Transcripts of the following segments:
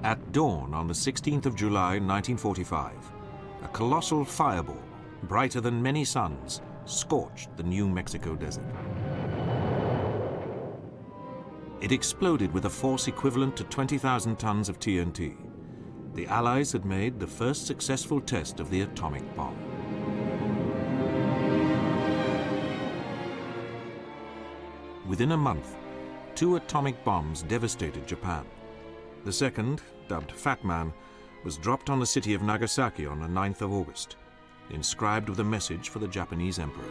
At dawn on the 16th of July 1945, a colossal fireball, brighter than many suns, scorched the New Mexico desert. It exploded with a force equivalent to 20,000 tons of TNT. The Allies had made the first successful test of the atomic bomb. Within a month, 2 atomic bombs devastated Japan. The second, dubbed Fat Man, was dropped on the city of Nagasaki on the 9th of August, inscribed with a message for the Japanese emperor.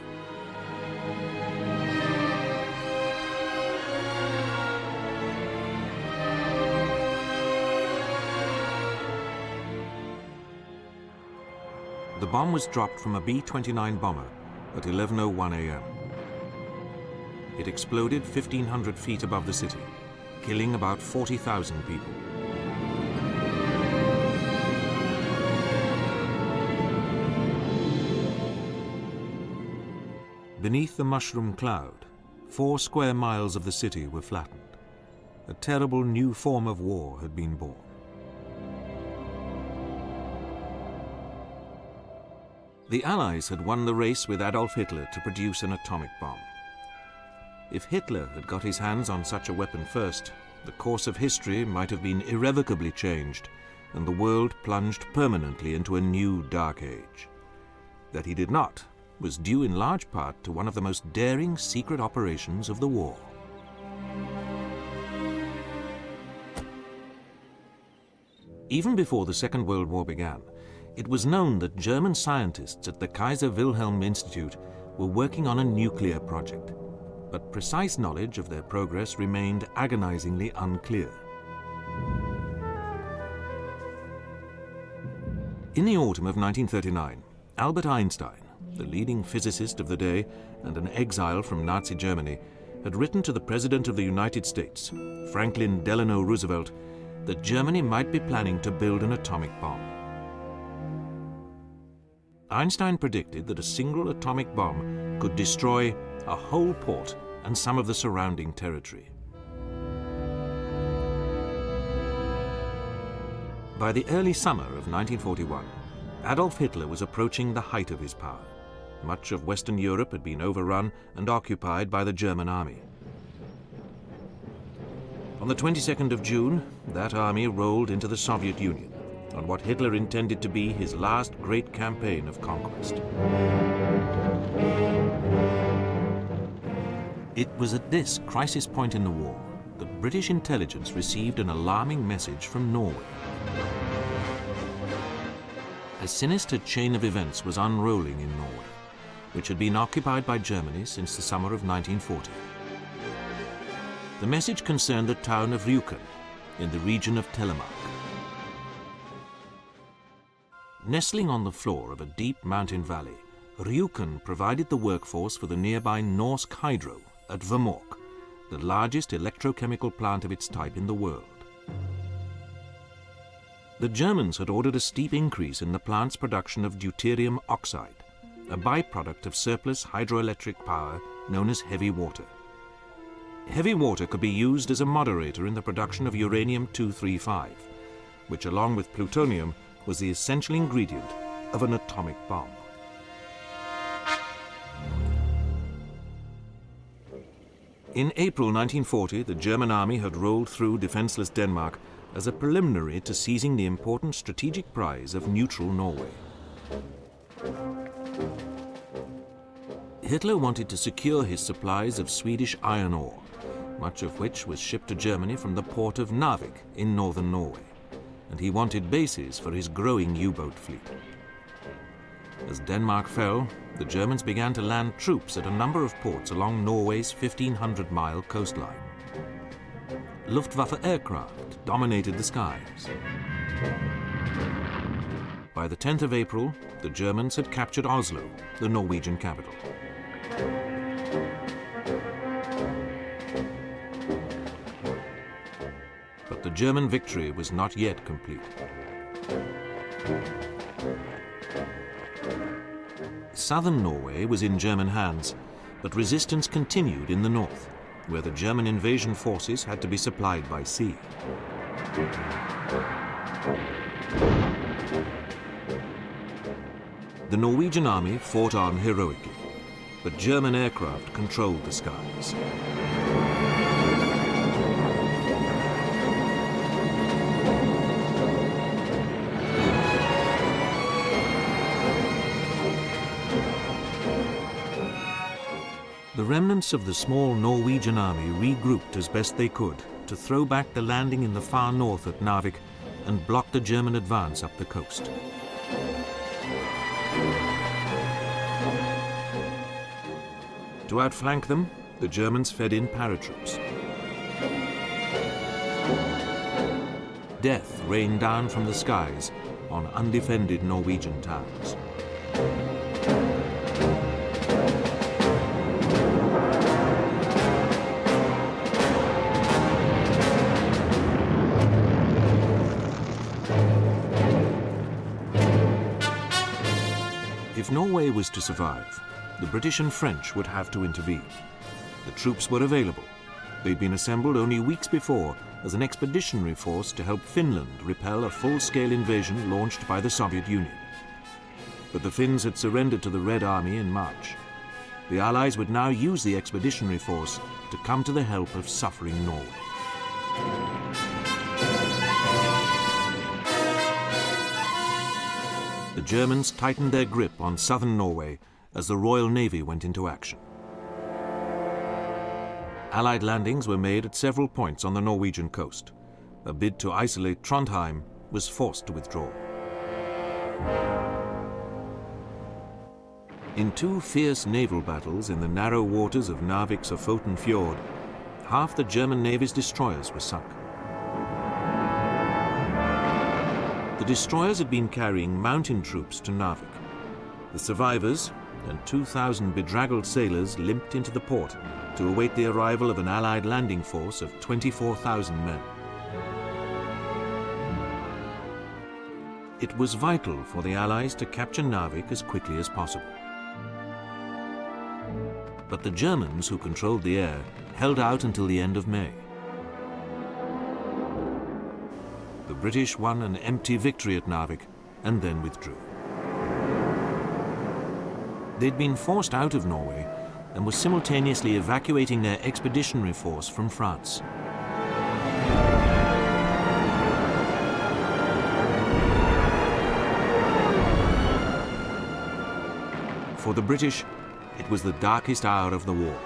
The bomb was dropped from a B-29 bomber at 11:01 a.m. It exploded 1,500 feet above the city, killing about 40,000 people. Beneath the mushroom cloud, 4 square miles of the city were flattened. A terrible new form of war had been born. The Allies had won the race with Adolf Hitler to produce an atomic bomb. If Hitler had got his hands on such a weapon first, the course of history might have been irrevocably changed and the world plunged permanently into a new dark age. That he did not was due in large part to one of the most daring secret operations of the war. Even before the Second World War began, it was known that German scientists at the Kaiser Wilhelm Institute were working on a nuclear project, but precise knowledge of their progress remained agonizingly unclear. In the autumn of 1939, Albert Einstein, the leading physicist of the day and an exile from Nazi Germany, had written to the President of the United States, Franklin Delano Roosevelt, that Germany might be planning to build an atomic bomb. Einstein predicted that a single atomic bomb could destroy a whole port and some of the surrounding territory. By the early summer of 1941, Adolf Hitler was approaching the height of his power. Much of Western Europe had been overrun and occupied by the German army. On the 22nd of June, that army rolled into the Soviet Union on what Hitler intended to be his last great campaign of conquest. It was at this crisis point in the war that British intelligence received an alarming message from Norway. A sinister chain of events was unrolling in Norway, which had been occupied by Germany since the summer of 1940. The message concerned the town of Rjukan in the region of Telemark. Nestling on the floor of a deep mountain valley, Rjukan provided the workforce for the nearby Norsk Hydro at Vemork, the largest electrochemical plant of its type in the world. The Germans had ordered a steep increase in the plant's production of deuterium oxide, a byproduct of surplus hydroelectric power known as heavy water. Heavy water could be used as a moderator in the production of uranium-235, which along with plutonium was the essential ingredient of an atomic bomb. In April 1940, the German army had rolled through defenseless Denmark as a preliminary to seizing the important strategic prize of neutral Norway. Hitler wanted to secure his supplies of Swedish iron ore, much of which was shipped to Germany from the port of Narvik in northern Norway, and he wanted bases for his growing U-boat fleet. As Denmark fell, the Germans began to land troops at a number of ports along Norway's 1,500-mile coastline. Luftwaffe aircraft dominated the skies. By the 10th of April, the Germans had captured Oslo, the Norwegian capital. But the German victory was not yet complete. Southern Norway was in German hands, but resistance continued in the north, where the German invasion forces had to be supplied by sea. The Norwegian army fought on heroically, but German aircraft controlled the skies. The remnants of the small Norwegian army regrouped as best they could to throw back the landing in the far north at Narvik and block the German advance up the coast. To outflank them, the Germans fed in paratroops. Death rained down from the skies on undefended Norwegian towns. If Norway was to survive, the British and French would have to intervene. The troops were available. They'd been assembled only weeks before as an expeditionary force to help Finland repel a full-scale invasion launched by the Soviet Union. But the Finns had surrendered to the Red Army in March. The Allies would now use the expeditionary force to come to the help of suffering Norway. The Germans tightened their grip on southern Norway as the Royal Navy went into action. Allied landings were made at several points on the Norwegian coast. A bid to isolate Trondheim was forced to withdraw. In two fierce naval battles in the narrow waters of Narvik's Ofoten Fjord, half the German Navy's destroyers were sunk. The destroyers had been carrying mountain troops to Narvik. The survivors and 2,000 bedraggled sailors limped into the port to await the arrival of an Allied landing force of 24,000 men. It was vital for the Allies to capture Narvik as quickly as possible. But the Germans, who controlled the air, held out until the end of May. The British won an empty victory at Narvik and then withdrew. They'd been forced out of Norway and were simultaneously evacuating their expeditionary force from France. For the British, it was the darkest hour of the war.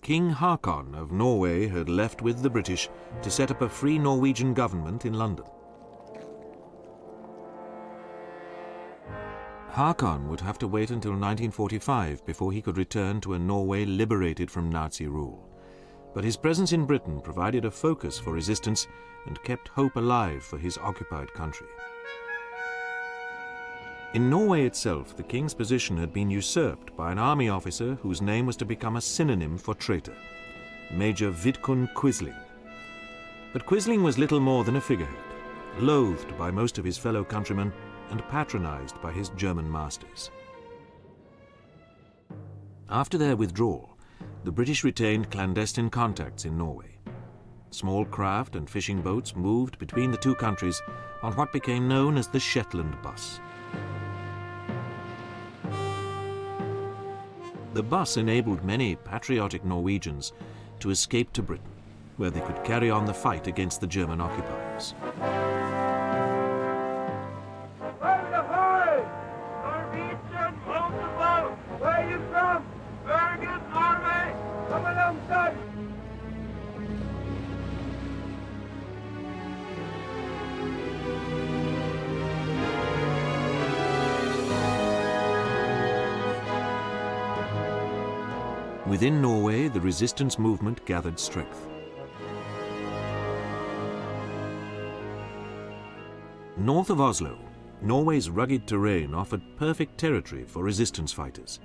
King Haakon of Norway had left with the British to set up a free Norwegian government in London. Haakon would have to wait until 1945 before he could return to a Norway liberated from Nazi rule. But his presence in Britain provided a focus for resistance and kept hope alive for his occupied country. In Norway itself, the king's position had been usurped by an army officer whose name was to become a synonym for traitor, Major Vidkun Quisling. But Quisling was little more than a figurehead, loathed by most of his fellow countrymen and patronized by his German masters. After their withdrawal, the British retained clandestine contacts in Norway. Small craft and fishing boats moved between the two countries on what became known as the Shetland bus. The bus enabled many patriotic Norwegians to escape to Britain, where they could carry on the fight against the German occupiers. Norwegian, hold the boat! Where are you from? Bergen, Norway! Come alongside! Within Norway, the resistance movement gathered strength. North of Oslo, Norway's rugged terrain offered perfect territory for resistance fighters.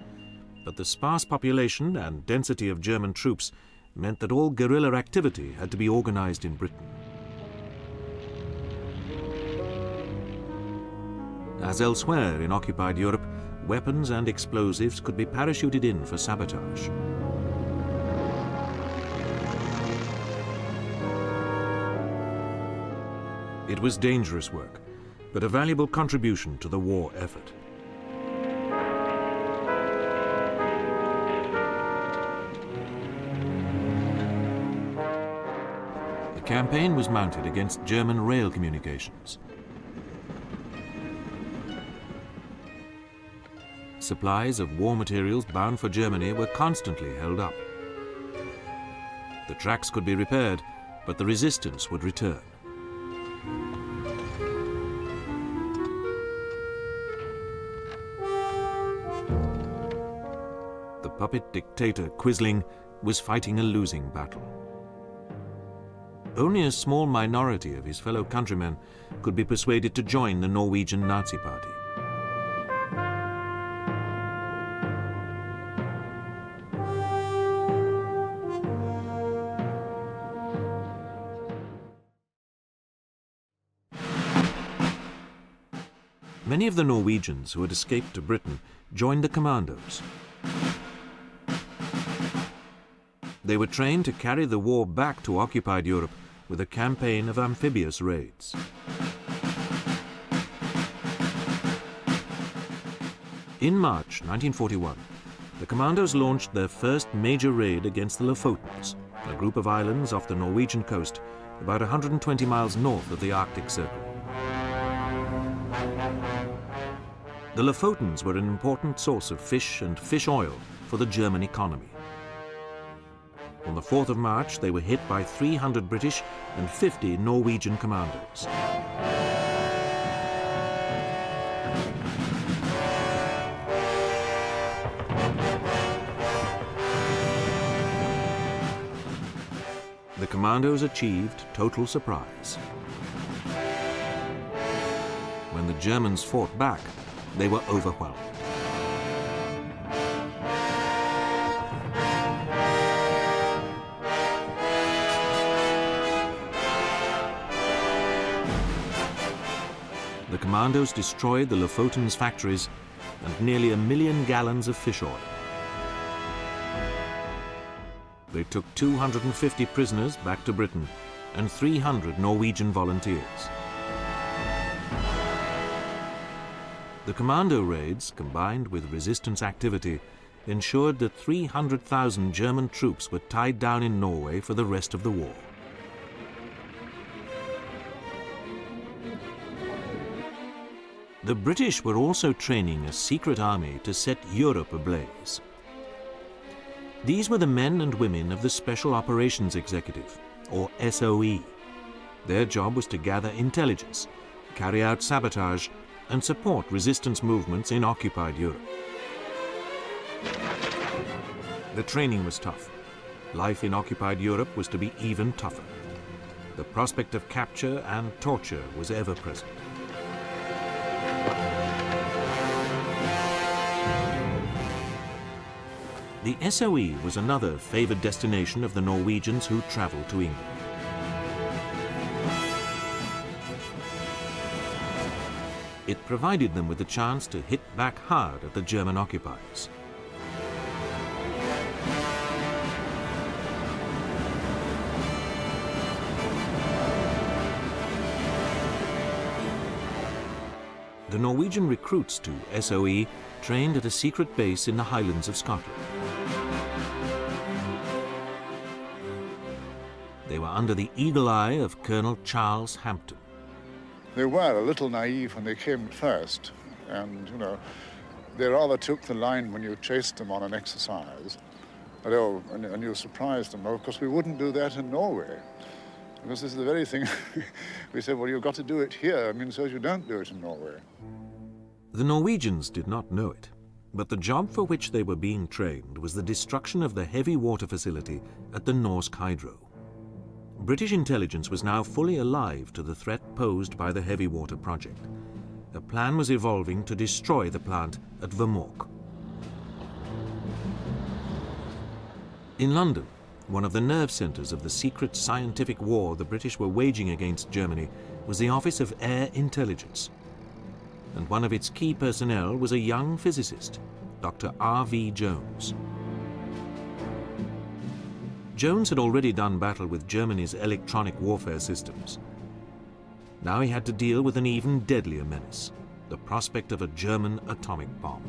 But the sparse population and density of German troops meant that all guerrilla activity had to be organized in Britain. As elsewhere in occupied Europe, weapons and explosives could be parachuted in for sabotage. It was dangerous work, but a valuable contribution to the war effort. The campaign was mounted against German rail communications. Supplies of war materials bound for Germany were constantly held up. The tracks could be repaired, but the resistance would return. The puppet dictator Quisling was fighting a losing battle. Only a small minority of his fellow countrymen could be persuaded to join the Norwegian Nazi Party. Many of the Norwegians who had escaped to Britain joined the commandos. They were trained to carry the war back to occupied Europe with a campaign of amphibious raids. In March 1941, the commandos launched their first major raid against the Lofotens, a group of islands off the Norwegian coast about 120 miles north of the Arctic Circle. The Lofotens were an important source of fish and fish oil for the German economy. On the 4th of March, they were hit by 300 British and 50 Norwegian commandos. The commandos achieved total surprise. When the Germans fought back, they were overwhelmed. The commandos destroyed the Lofotens factories and nearly 1 million gallons of fish oil. They took 250 prisoners back to Britain and 300 Norwegian volunteers. The commando raids, combined with resistance activity, ensured that 300,000 German troops were tied down in Norway for the rest of the war. The British were also training a secret army to set Europe ablaze. These were the men and women of the Special Operations Executive, or SOE. Their job was to gather intelligence, carry out sabotage, and support resistance movements in occupied Europe. The training was tough. Life in occupied Europe was to be even tougher. The prospect of capture and torture was ever present. The SOE was another favoured destination of the Norwegians who travelled to England. It provided them with the chance to hit back hard at the German occupiers. The Norwegian recruits to SOE trained at a secret base in the Highlands of Scotland. They were under the eagle eye of Colonel Charles Hampton. They were a little naive when they came at first, and, they rather took the line when you chased them on an exercise, and you surprised them. Of course, we wouldn't do that in Norway, because this is the very thing we said, well, you've got to do it here, so you don't do it in Norway. The Norwegians did not know it, but the job for which they were being trained was the destruction of the heavy water facility at the Norsk Hydro. British intelligence was now fully alive to the threat posed by the heavy water project. A plan was evolving to destroy the plant at Vemork. In London, one of the nerve centres of the secret scientific war the British were waging against Germany was the Office of Air Intelligence. and one of its key personnel was a young physicist, Dr. R.V. Jones. Jones had already done battle with Germany's electronic warfare systems. Now he had to deal with an even deadlier menace, the prospect of a German atomic bomb.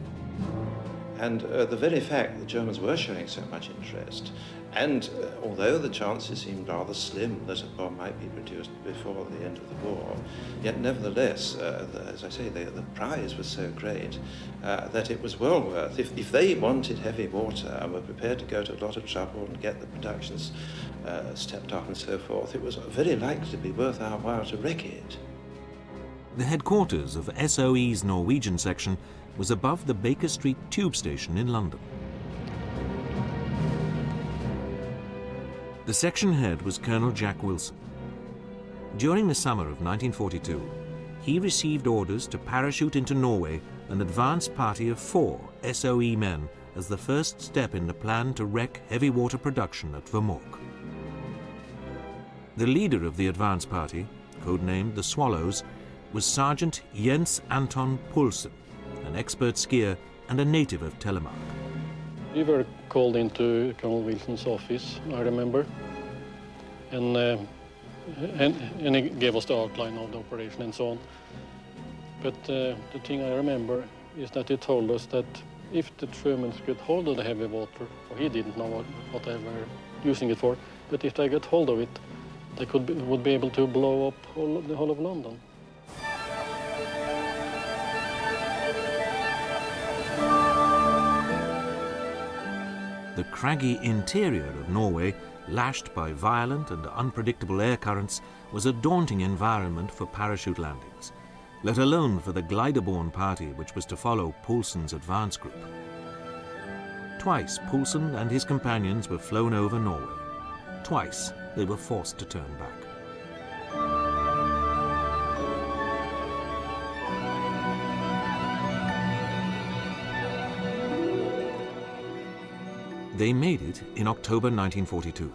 And the very fact the Germans were showing so much interest, and although the chances seemed rather slim that a bomb might be produced before the end of the war, yet nevertheless, as I say, the prize was so great that it was well worth. If they wanted heavy water and were prepared to go to a lot of trouble and get the productions stepped up and so forth, it was very likely to be worth our while to wreck it. The headquarters of SOE's Norwegian section was above the Baker Street tube station in London. The section head was Colonel Jack Wilson. During the summer of 1942, he received orders to parachute into Norway an advance party of 4 SOE men as the first step in the plan to wreck heavy water production at Vemork. The leader of the advance party, codenamed the Swallows, was Sergeant Jens Anton Poulsen, an expert skier and a native of Telemark. We were called into Colonel Wilson's office, I remember, and he gave us the outline of the operation and so on. But the thing I remember is that he told us that if the Germans get hold of the heavy water, or he didn't know what they were using it for, but if they get hold of it, they would be able to blow up the whole of London. The craggy interior of Norway, lashed by violent and unpredictable air currents, was a daunting environment for parachute landings, let alone for the glider-borne party which was to follow Poulsen's advance group. Twice Poulsen and his companions were flown over Norway. Twice they were forced to turn back. They made it in October 1942,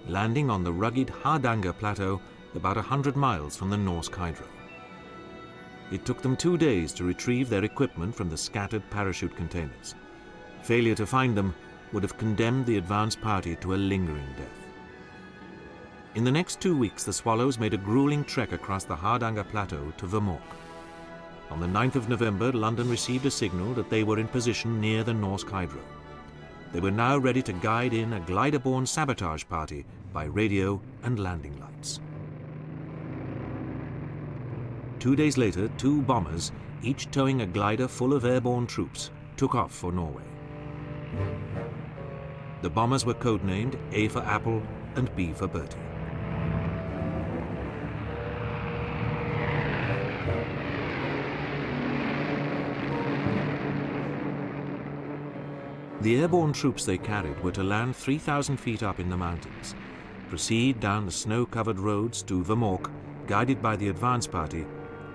landing on the rugged Hardanger plateau about 100 miles from the Norsk Hydro. It took them 2 days to retrieve their equipment from the scattered parachute containers. Failure to find them would have condemned the advance party to a lingering death. In the next 2 weeks, the Swallows made a grueling trek across the Hardanger plateau to Vemork. On the 9th of November, London received a signal that they were in position near the Norsk Hydro. They were now ready to guide in a glider-borne sabotage party by radio and landing lights. 2 days later, 2 bombers, each towing a glider full of airborne troops, took off for Norway. The bombers were codenamed A for Apple and B for Bertie. The airborne troops they carried were to land 3,000 feet up in the mountains, proceed down the snow-covered roads to Vemork, guided by the advance party,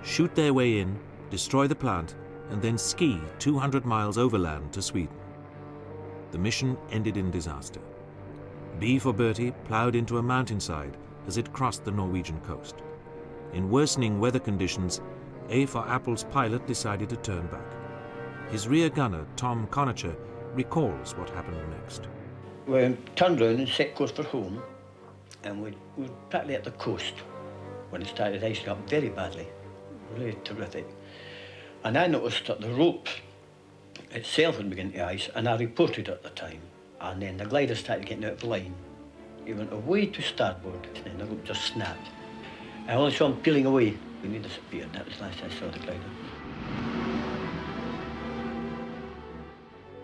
shoot their way in, destroy the plant, and then ski 200 miles overland to Sweden. The mission ended in disaster. B for Bertie ploughed into a mountainside as it crossed the Norwegian coast. In worsening weather conditions, A for Apple's pilot decided to turn back. His rear gunner, Tom Conacher, recalls what happened next. We turned round and set course for home, and we were practically at the coast when it started icing up very badly, really terrific. And I noticed that the rope itself had begun to ice, and I reported at the time. And then the glider started getting out of line. He went away to starboard, and then the rope just snapped. I only saw him peeling away when he disappeared. That was the last I saw the glider.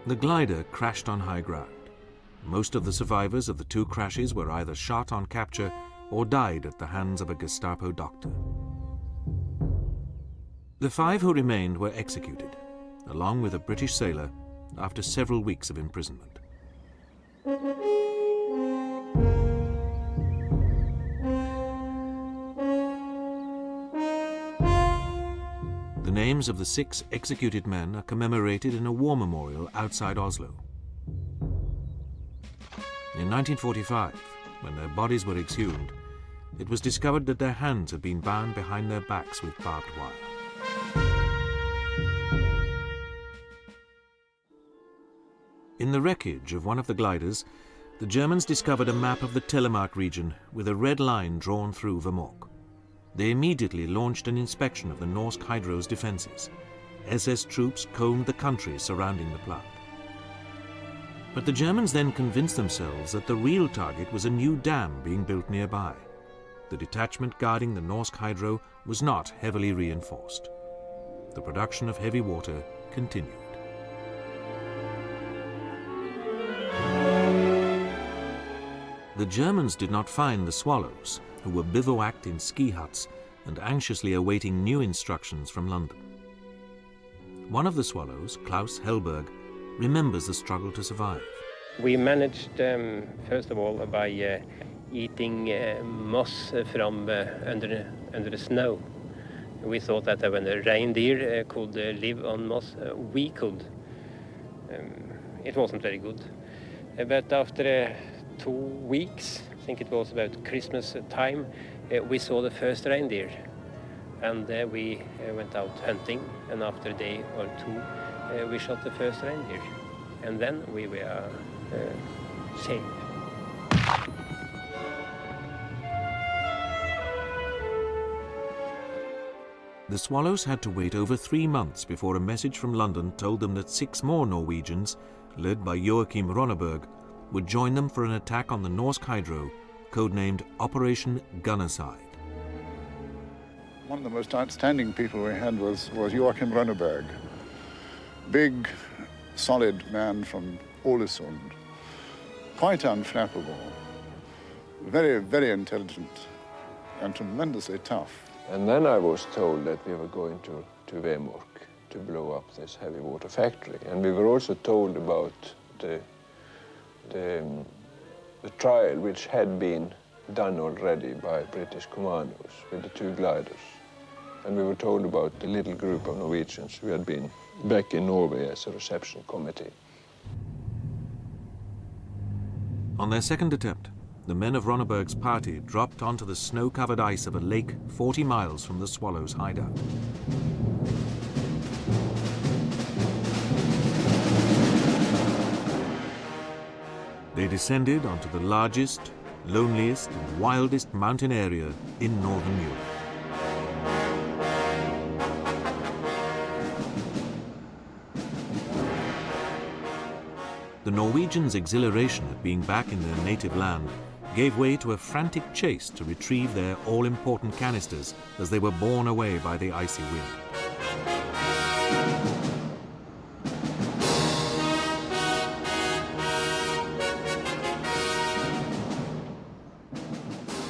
The glider crashed on high ground. Most of the survivors of the 2 crashes were either shot on capture or died at the hands of a Gestapo doctor. The 5 who remained were executed, along with a British sailor, after several weeks of imprisonment. The names of the 6 executed men are commemorated in a war memorial outside Oslo. In 1945, when their bodies were exhumed, it was discovered that their hands had been bound behind their backs with barbed wire. In the wreckage of one of the gliders, the Germans discovered a map of the Telemark region with a red line drawn through Vemork. They immediately launched an inspection of the Norsk Hydro's defenses. SS troops combed the country surrounding the plant. But the Germans then convinced themselves that the real target was a new dam being built nearby. The detachment guarding the Norsk Hydro was not heavily reinforced. The production of heavy water continued. The Germans did not find the Swallows, who were bivouacked in ski huts and anxiously awaiting new instructions from London. One of the Swallows, Klaus Hellberg, remembers the struggle to survive. We managed, first of all, by eating moss from under the snow. We thought that when the reindeer could live on moss, we could. It wasn't very good. But after 2 weeks, I think it was about Christmas time, we saw the first reindeer. And we went out hunting, and after a day or two, we shot the first reindeer. And then we were safe. The Swallows had to wait over 3 months before a message from London told them that 6 more Norwegians, led by Joachim Ronneberg, would join them for an attack on the Norsk Hydro, codenamed Operation Gunnerside. One of the most outstanding people we had was Joachim Ronneberg. Big, solid man from Ålesund. Quite unflappable. Very, very intelligent and tremendously tough. And then I was told that we were going to Vemork to blow up this heavy water factory. And we were also told about the trial which had been done already by British commandos with the 2 gliders. And we were told about the little group of Norwegians who had been back in Norway as a reception committee. On their second attempt, the men of Ronneberg's party dropped onto the snow-covered ice of a lake 40 miles from the Swallows' hideout. They descended onto the largest, loneliest, and wildest mountain area in northern Europe. The Norwegians' exhilaration at being back in their native land gave way to a frantic chase to retrieve their all-important canisters as they were borne away by the icy wind.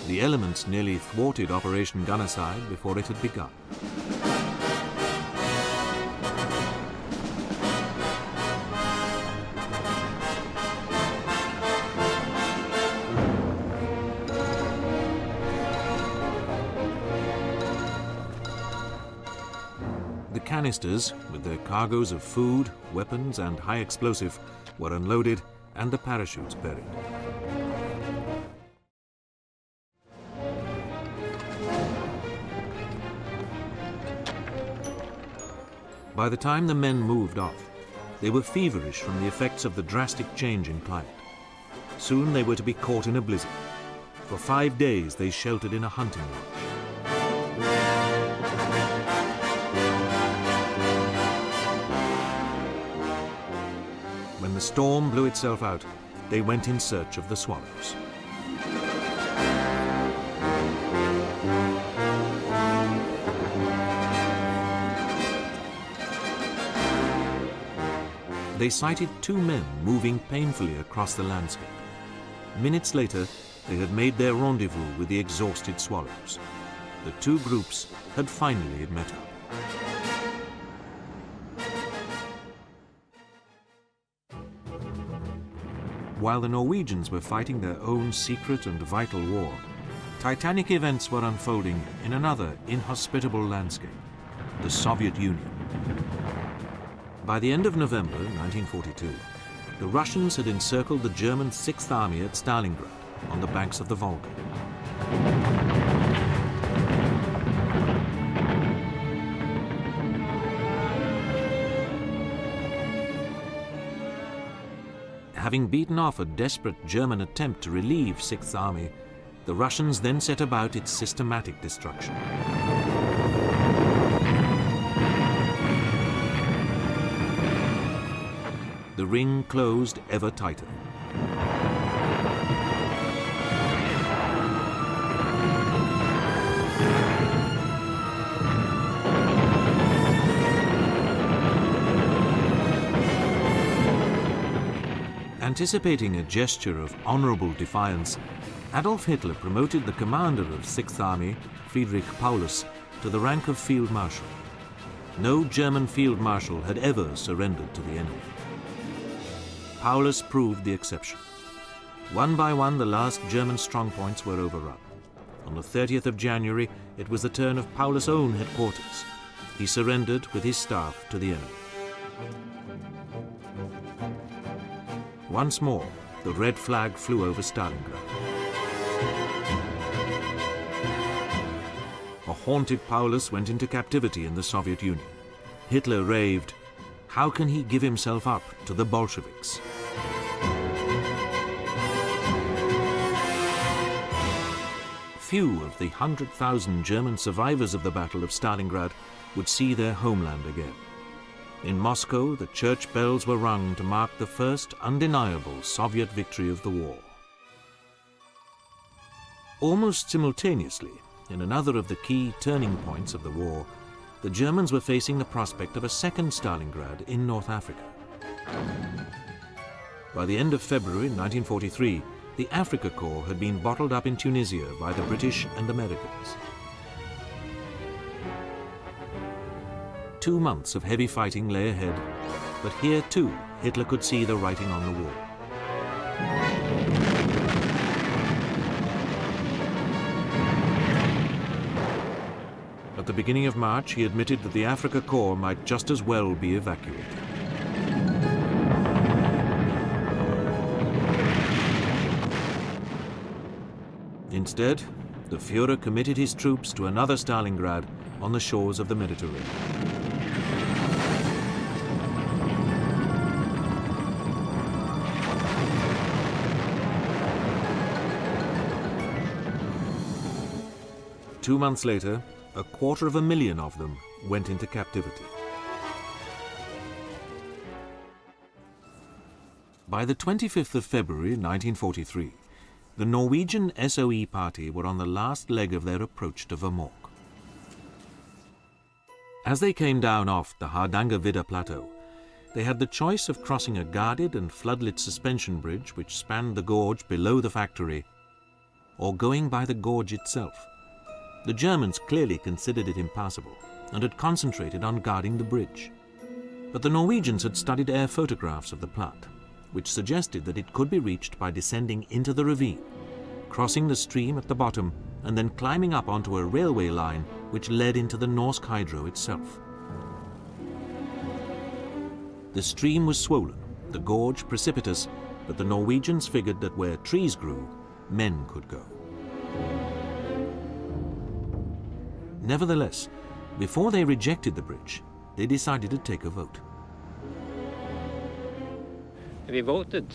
The elements nearly thwarted Operation Gunnerside before it had begun. The canisters, with their cargoes of food, weapons, and high explosive, were unloaded and the parachutes buried. By the time the men moved off, they were feverish from the effects of the drastic change in climate. Soon they were to be caught in a blizzard. For 5 days they sheltered in a hunting lodge. When the storm blew itself out, they went in search of the Swallows. They sighted 2 men moving painfully across the landscape. Minutes later, they had made their rendezvous with the exhausted Swallows. The 2 groups had finally met up. While the Norwegians were fighting their own secret and vital war, titanic events were unfolding in another inhospitable landscape, the Soviet Union. By the end of November 1942, the Russians had encircled the German 6th Army at Stalingrad on the banks of the Volga. having beaten off a desperate German attempt to relieve 6th Army, the Russians then set about its systematic destruction. The ring closed ever tighter. Anticipating a gesture of honorable defiance, Adolf Hitler promoted the commander of 6th Army, Friedrich Paulus, to the rank of Field Marshal. No German Field Marshal had ever surrendered to the enemy. Paulus proved the exception. One by one, the last German strongpoints were overrun. On the 30th of January, it was the turn of Paulus' own headquarters. He surrendered with his staff to the enemy. Once more, the red flag flew over Stalingrad. A haunted Paulus went into captivity in the Soviet Union. Hitler raved, "How can he give himself up to the Bolsheviks?" Few of the 100,000 German survivors of the Battle of Stalingrad would see their homeland again. In Moscow, the church bells were rung to mark the first undeniable Soviet victory of the war. Almost simultaneously, in another of the key turning points of the war, the Germans were facing the prospect of a second Stalingrad in North Africa. By the end of February 1943, the Africa Corps had been bottled up in Tunisia by the British and Americans. 2 months of heavy fighting lay ahead, but here too Hitler could see the writing on the wall. At the beginning of March, he admitted that the Africa Corps might just as well be evacuated. Instead, the Führer committed his troops to another Stalingrad on the shores of the Mediterranean. Two months later, 250,000 of them went into captivity. By the 25th of February 1943, the Norwegian SOE party were on the last leg of their approach to Vemork. As they came down off the Hardangervidda plateau, they had the choice of crossing a guarded and floodlit suspension bridge which spanned the gorge below the factory, or going by the gorge itself. The Germans clearly considered it impassable and had concentrated on guarding the bridge. But the Norwegians had studied air photographs of the Platte, which suggested that it could be reached by descending into the ravine, crossing the stream at the bottom, and then climbing up onto a railway line which led into the Norsk Hydro itself. The stream was swollen, the gorge precipitous, but the Norwegians figured that where trees grew, men could go. Nevertheless, before they rejected the bridge, they decided to take a vote. We voted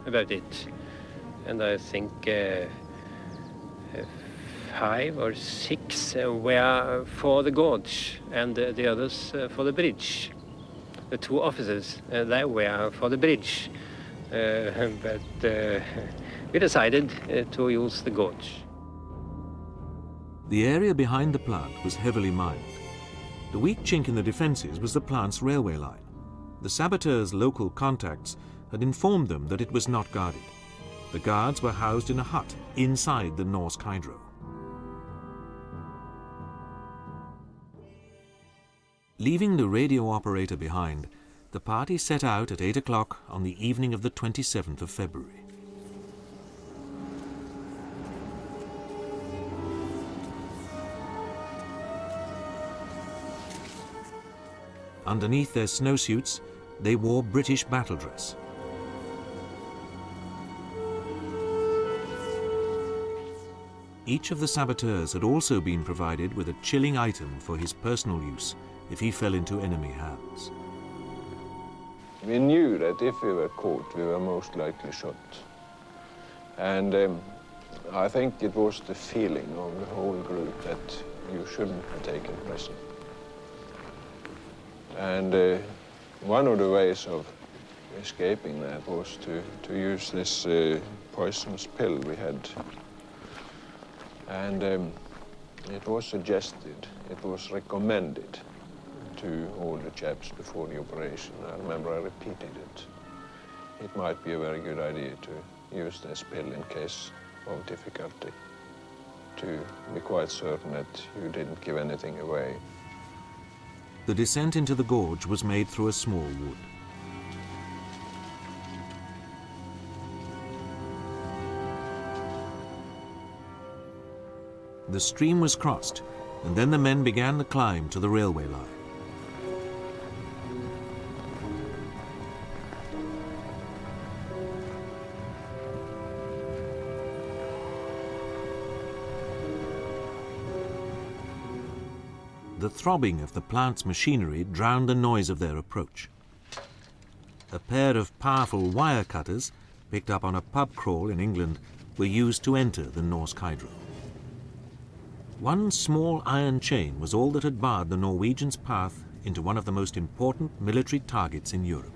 about it, and I think 5 or 6 were for the gorge and the others for the bridge. The 2 officers, they were for the bridge, but we decided to use the gorge. The area behind the plant was heavily mined. The weak chink in the defences was the plant's railway line. The saboteurs' local contacts had informed them that it was not guarded. The guards were housed in a hut inside the Norsk Hydro. Leaving the radio operator behind, the party set out at 8 o'clock on the evening of the 27th of February. Underneath their snowsuits, they wore British battle dress. Each of the saboteurs had also been provided with a chilling item for his personal use if he fell into enemy hands. We knew that if we were caught, we were most likely shot. And I think it was the feeling of the whole group that you shouldn't be taken prisoner. And one of the ways of escaping that was to use this poisonous pill we had. And it was suggested, it was recommended to all the chaps before the operation. I remember I repeated it. It might be a very good idea to use this pill in case of difficulty, to be quite certain that you didn't give anything away. The descent into the gorge was made through a small wood. The stream was crossed, and then the men began the climb to the railway line. The throbbing of the plant's machinery drowned the noise of their approach. A pair of powerful wire cutters, picked up on a pub crawl in England, were used to enter the Norsk hydro. One small iron chain was all that had barred the Norwegians' path into one of the most important military targets in Europe.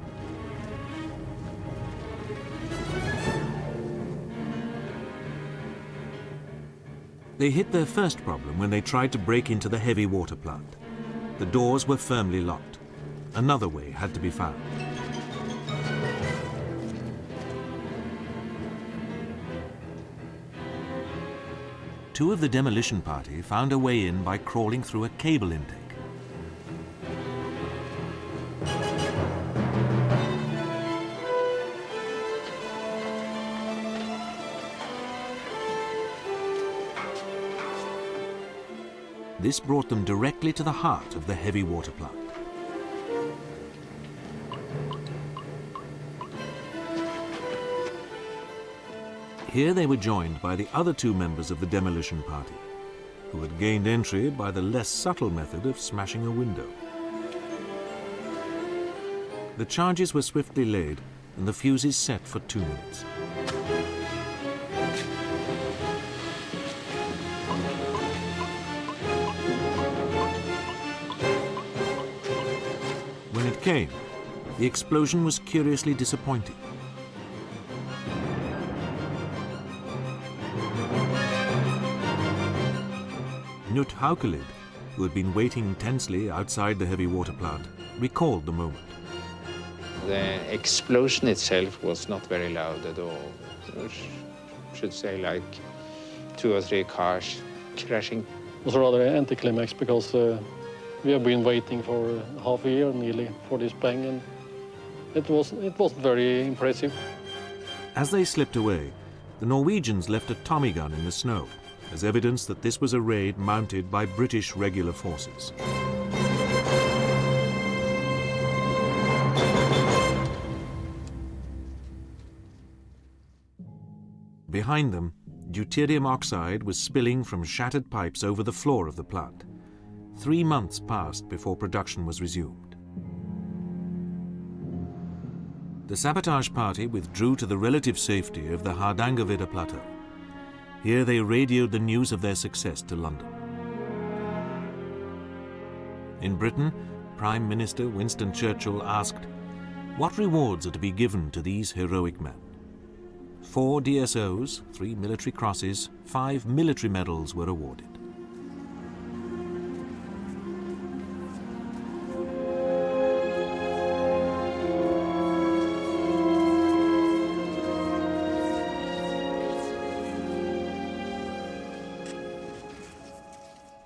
They hit their first problem when they tried to break into the heavy water plant. The doors were firmly locked. Another way had to be found. Two of the demolition party found a way in by crawling through a cable intake. This brought them directly to the heart of the heavy water plant. Here they were joined by the other two members of the demolition party, who had gained entry by the less subtle method of smashing a window. The charges were swiftly laid and the fuses set for 2 minutes. When it came, the explosion was curiously disappointing. Knut Haukelid, who had been waiting tensely outside the heavy water plant, recalled the moment. The explosion itself was not very loud at all. I should say like 2 or 3 cars crashing. It was rather an anticlimax because we have been waiting for half a year nearly for this bang, and it wasn't very impressive. As they slipped away, the Norwegians left a Tommy gun in the snow as evidence that this was a raid mounted by British regular forces. Behind them, deuterium oxide was spilling from shattered pipes over the floor of the plant. 3 months passed before production was resumed. The sabotage party withdrew to the relative safety of the Hardangervidda plateau. Here they radioed the news of their success to London. In Britain, Prime Minister Winston Churchill asked, "What rewards are to be given to these heroic men?" 4 DSOs, 3 military crosses, 5 military medals were awarded.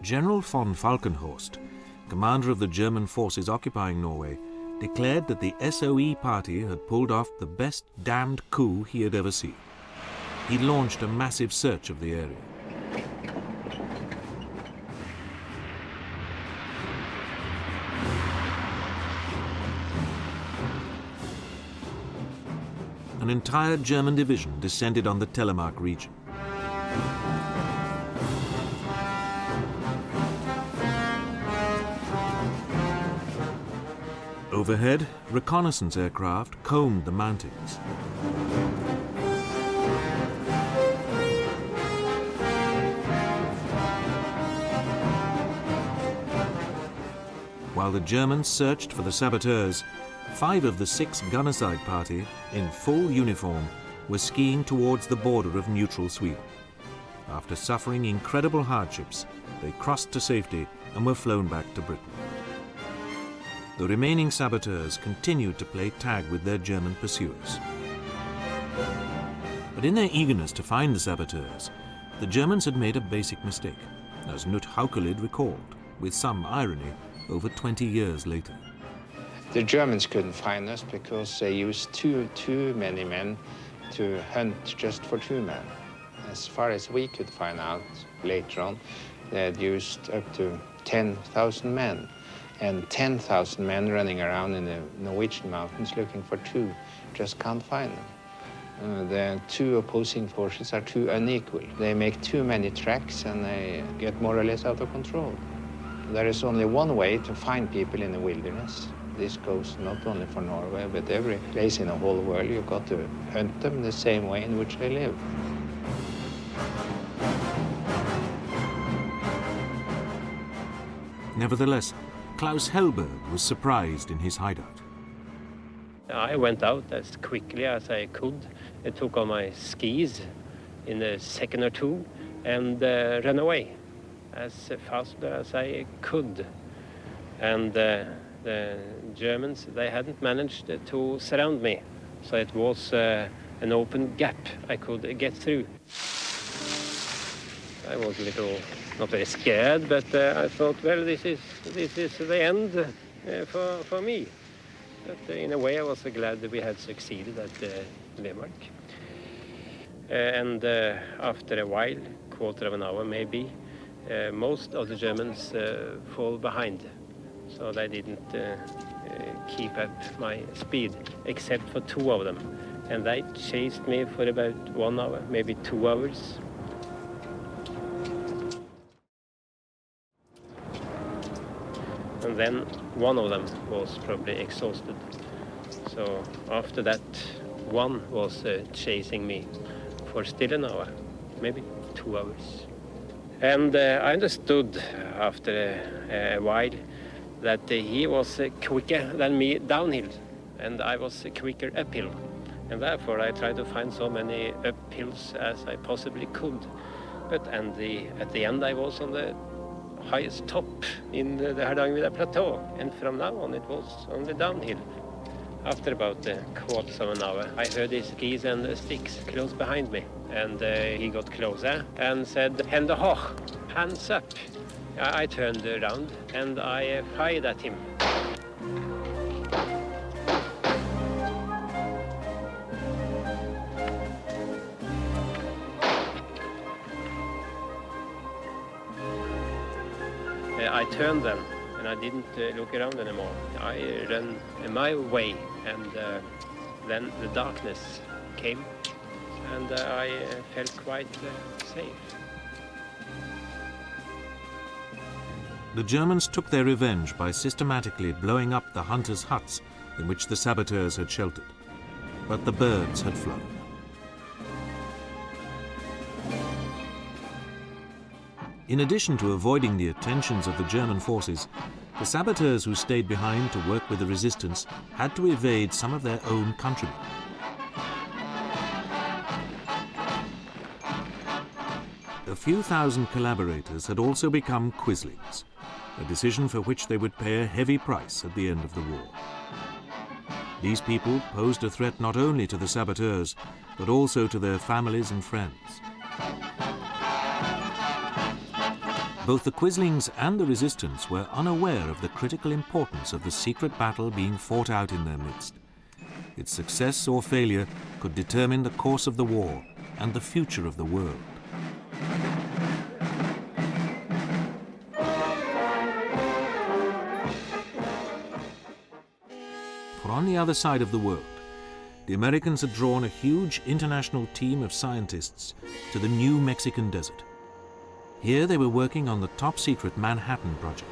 General von Falkenhorst, commander of the German forces occupying Norway, declared that the SOE party had pulled off the best damned coup he had ever seen. He launched a massive search of the area. An entire German division descended on the Telemark region. Overhead, reconnaissance aircraft combed the mountains. While the Germans searched for the saboteurs, 5 of the 6 Gunnerside party, in full uniform, were skiing towards the border of neutral Sweden. After suffering incredible hardships, they crossed to safety and were flown back to Britain. The remaining saboteurs continued to play tag with their German pursuers. But in their eagerness to find the saboteurs, the Germans had made a basic mistake, as Knut Haukelid recalled, with some irony, over 20 years later. The Germans couldn't find us because they used too many men to hunt just for 2 men. As far as we could find out later on, they had used up to 10,000 men. And 10,000 men running around in the Norwegian mountains looking for 2, just can't find them. The 2 opposing forces are too unequal. They make too many tracks and they get more or less out of control. There is only one way to find people in the wilderness. This goes not only for Norway, but every place in the whole world. You've got to hunt them the same way in which they live. Nevertheless, Klaus Hellberg was surprised in his hideout. I went out as quickly as I could. I took on my skis in a second or 2 and ran away as fast as I could. And the Germans, they hadn't managed to surround me. So it was an open gap I could get through. I was a little, not very scared, but I thought, well, this is the end for me. But in a way, I was glad that we had succeeded at Vemork. And after a while, quarter of an hour maybe, most of the Germans fall behind. So they didn't keep up my speed, except for 2 of them. And they chased me for about 1 hour, maybe 2 hours. And then one of them was probably exhausted. So after that, one was chasing me for still an hour, maybe 2 hours. And I understood after a while that he was quicker than me downhill, and I was quicker uphill. And therefore I tried to find so many uphills as I possibly could. But at the end I was on the highest top in the Hardangervidda plateau, and from now on it was only downhill. After about a quarter of an hour, I heard his skis and sticks close behind me, and he got closer and said, "Hände hoch," hands up. I turned around and I fired at him. I turned then, and I didn't look around anymore. I ran my way, and then the darkness came, and I felt quite safe. The Germans took their revenge by systematically blowing up the hunters' huts in which the saboteurs had sheltered. But the birds had flown. In addition to avoiding the attentions of the German forces, the saboteurs who stayed behind to work with the resistance had to evade some of their own countrymen. A few thousand collaborators had also become quislings, a decision for which they would pay a heavy price at the end of the war. These people posed a threat not only to the saboteurs, but also to their families and friends. Both the quislings and the resistance were unaware of the critical importance of the secret battle being fought out in their midst. Its success or failure could determine the course of the war and the future of the world. For on the other side of the world, the Americans had drawn a huge international team of scientists to the New Mexican desert. Here they were working on the top-secret Manhattan Project,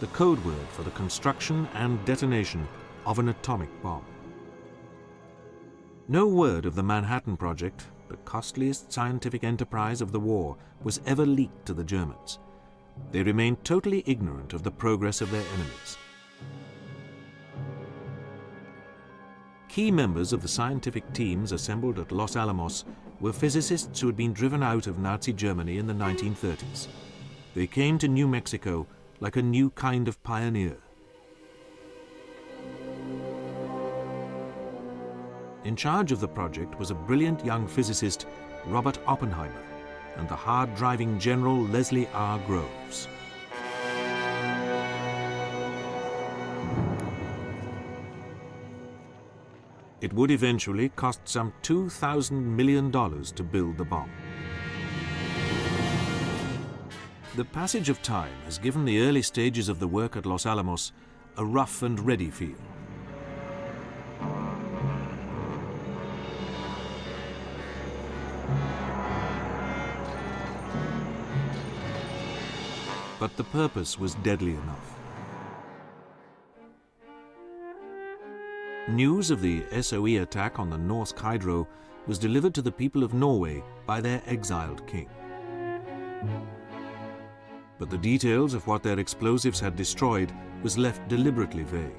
the code word for the construction and detonation of an atomic bomb. No word of the Manhattan Project, the costliest scientific enterprise of the war, was ever leaked to the Germans. They remained totally ignorant of the progress of their enemies. Key members of the scientific teams assembled at Los Alamos were physicists who had been driven out of Nazi Germany in the 1930s. They came to New Mexico like a new kind of pioneer. In charge of the project was a brilliant young physicist, Robert Oppenheimer, and the hard-driving General Leslie R. Groves. It would eventually cost some $2,000 million to build the bomb. The passage of time has given the early stages of the work at Los Alamos a rough and ready feel. But the purpose was deadly enough. News of the SOE attack on the Norsk Hydro was delivered to the people of Norway by their exiled king. But the details of what their explosives had destroyed was left deliberately vague.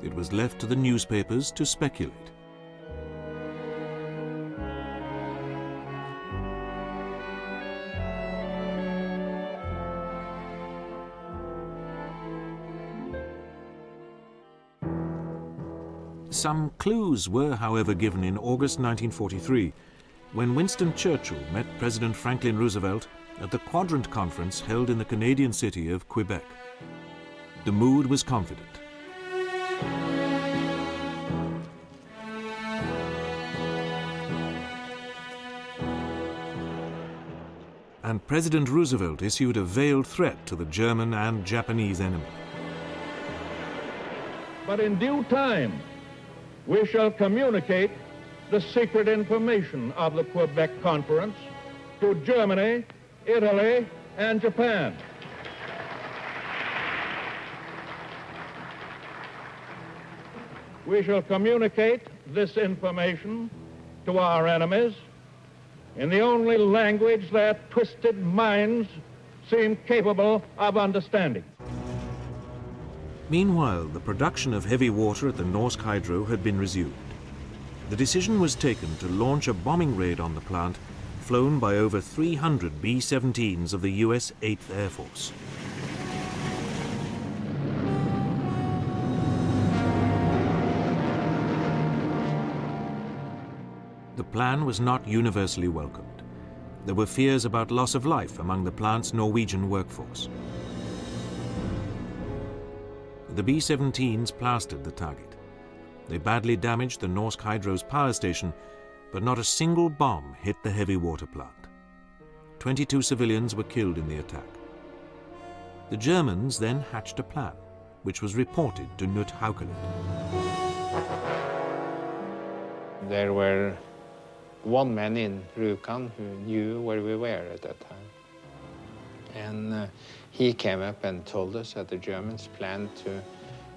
It was left to the newspapers to speculate. Some clues were, however, given in August 1943, when Winston Churchill met President Franklin Roosevelt at the Quadrant Conference held in the Canadian city of Quebec. The mood was confident. And President Roosevelt issued a veiled threat to the German and Japanese enemy. But in due time, we shall communicate the secret information of the Quebec Conference to Germany, Italy, and Japan. We shall communicate this information to our enemies in the only language their twisted minds seem capable of understanding. Meanwhile, the production of heavy water at the Norsk Hydro had been resumed. The decision was taken to launch a bombing raid on the plant, flown by over 300 B-17s of the US 8th Air Force. The plan was not universally welcomed. There were fears about loss of life among the plant's Norwegian workforce. The B-17s plastered the target. They badly damaged the Norsk Hydro's power station, but not a single bomb hit the heavy water plant. 22 civilians were killed in the attack. The Germans then hatched a plan, which was reported to Knut Haukeland. There were one man in Rjukan who knew where we were at that time. And he came up and told us that the Germans planned to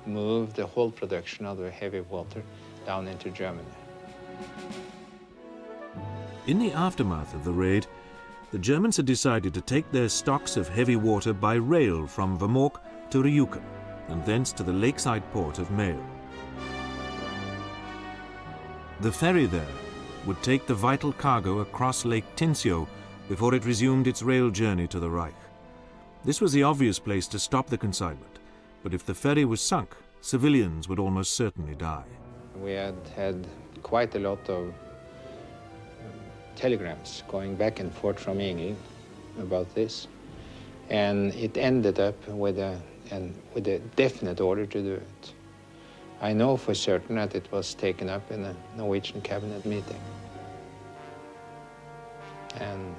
move the whole production of the heavy water down into Germany. In the aftermath of the raid, the Germans had decided to take their stocks of heavy water by rail from Vemork to Rjukan, and thence to the lakeside port of Mael. The ferry there would take the vital cargo across Lake Tinsio before it resumed its rail journey to the Reich. This was the obvious place to stop the consignment, but if the ferry was sunk, civilians would almost certainly die. We had had quite a lot of telegrams going back and forth from England about this, and it ended up with a definite order to do it. I know for certain that it was taken up in a Norwegian cabinet meeting, and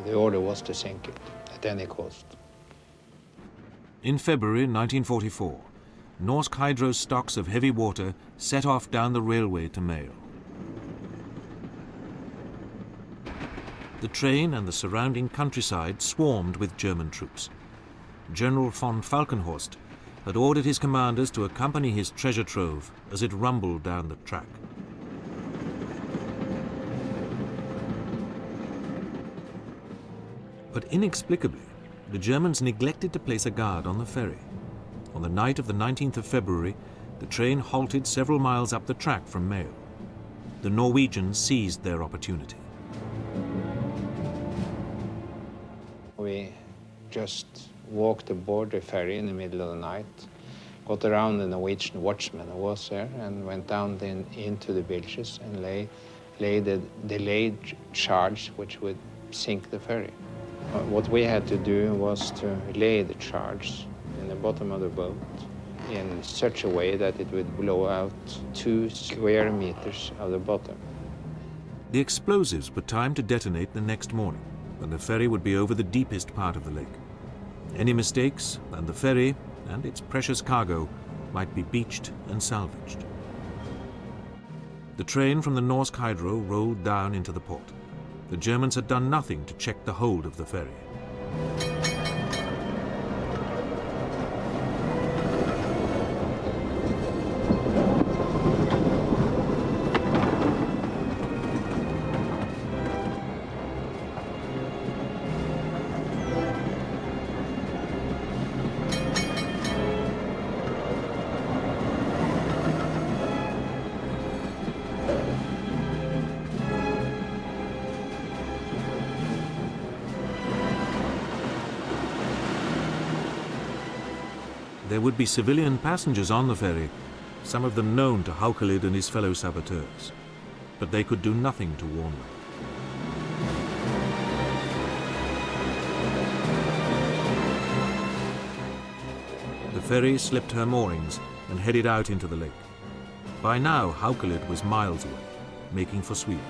the order was to sink it at any cost. In February 1944, Norsk Hydro's stocks of heavy water set off down the railway to Mael. The train and the surrounding countryside swarmed with German troops. General von Falkenhorst had ordered his commanders to accompany his treasure trove as it rumbled down the track. But inexplicably, the Germans neglected to place a guard on the ferry. On the night of the 19th of February, the train halted several miles up the track from Mayo. The Norwegians seized their opportunity. We just walked aboard the ferry in the middle of the night, got around the Norwegian watchman who was there, and went down into the bilges and laid the delayed charge which would sink the ferry. What we had to do was to lay the charge in the bottom of the boat in such a way that it would blow out 2 square meters of the bottom. The explosives were timed to detonate the next morning, when the ferry would be over the deepest part of the lake. Any mistakes, and the ferry and its precious cargo might be beached and salvaged. The train from the Norsk Hydro rolled down into the port. The Germans had done nothing to check the hold of the ferry. There would be civilian passengers on the ferry, some of them known to Haukelid and his fellow saboteurs, but they could do nothing to warn them. The ferry slipped her moorings and headed out into the lake. By now, Haukelid was miles away, making for Sweden.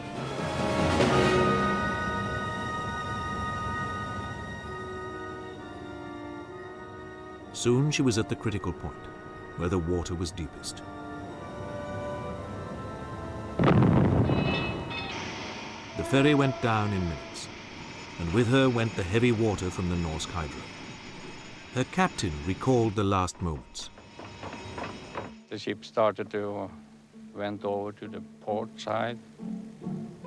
Soon she was at the critical point, where the water was deepest. The ferry went down in minutes, and with her went the heavy water from the Norsk Hydro. Her captain recalled the last moments. The ship started to went over to the port side,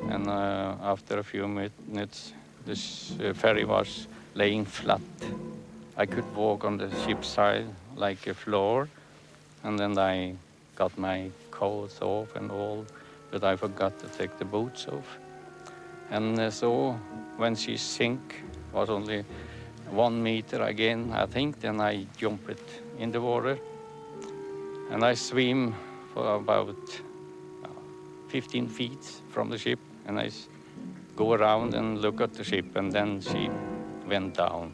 and after a few minutes, this ferry was laying flat. I could walk on the ship's side like a floor, and then I got my clothes off and all, but I forgot to take the boots off. And so when she sank, was only 1 meter again, I think, then I jumped in the water. And I swim for about 15 feet from the ship, and I go around and look at the ship, and then she went down.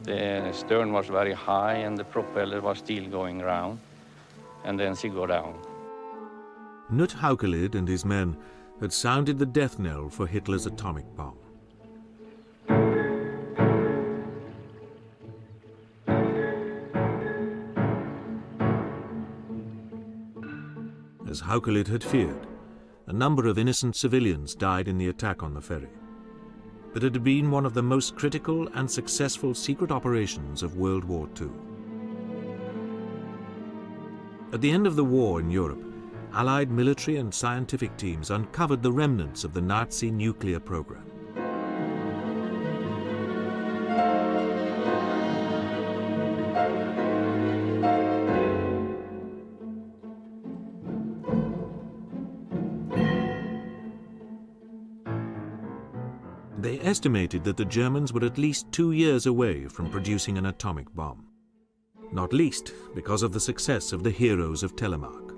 The stern was very high and the propeller was still going around, and then she go down. Knut Haukelid and his men had sounded the death knell for Hitler's atomic bomb. As Haukelid had feared, a number of innocent civilians died in the attack on the ferry. But it had been one of the most critical and successful secret operations of World War II. At the end of the war in Europe, Allied military and scientific teams uncovered the remnants of the Nazi nuclear program. They estimated that the Germans were at least 2 years away from producing an atomic bomb, not least because of the success of the heroes of Telemark.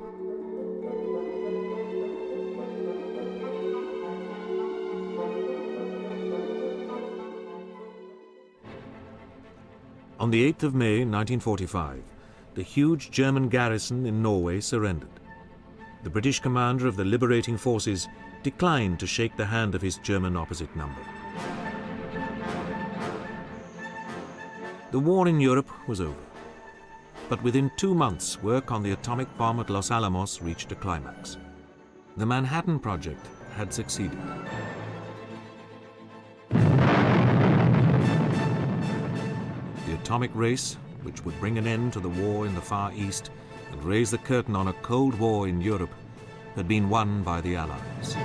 On the 8th of May 1945, the huge German garrison in Norway surrendered. The British commander of the liberating forces declined to shake the hand of his German opposite number. The war in Europe was over, but within 2 months, work on the atomic bomb at Los Alamos reached a climax. The Manhattan Project had succeeded. The atomic race, which would bring an end to the war in the Far East and raise the curtain on a Cold War in Europe, had been won by the Allies.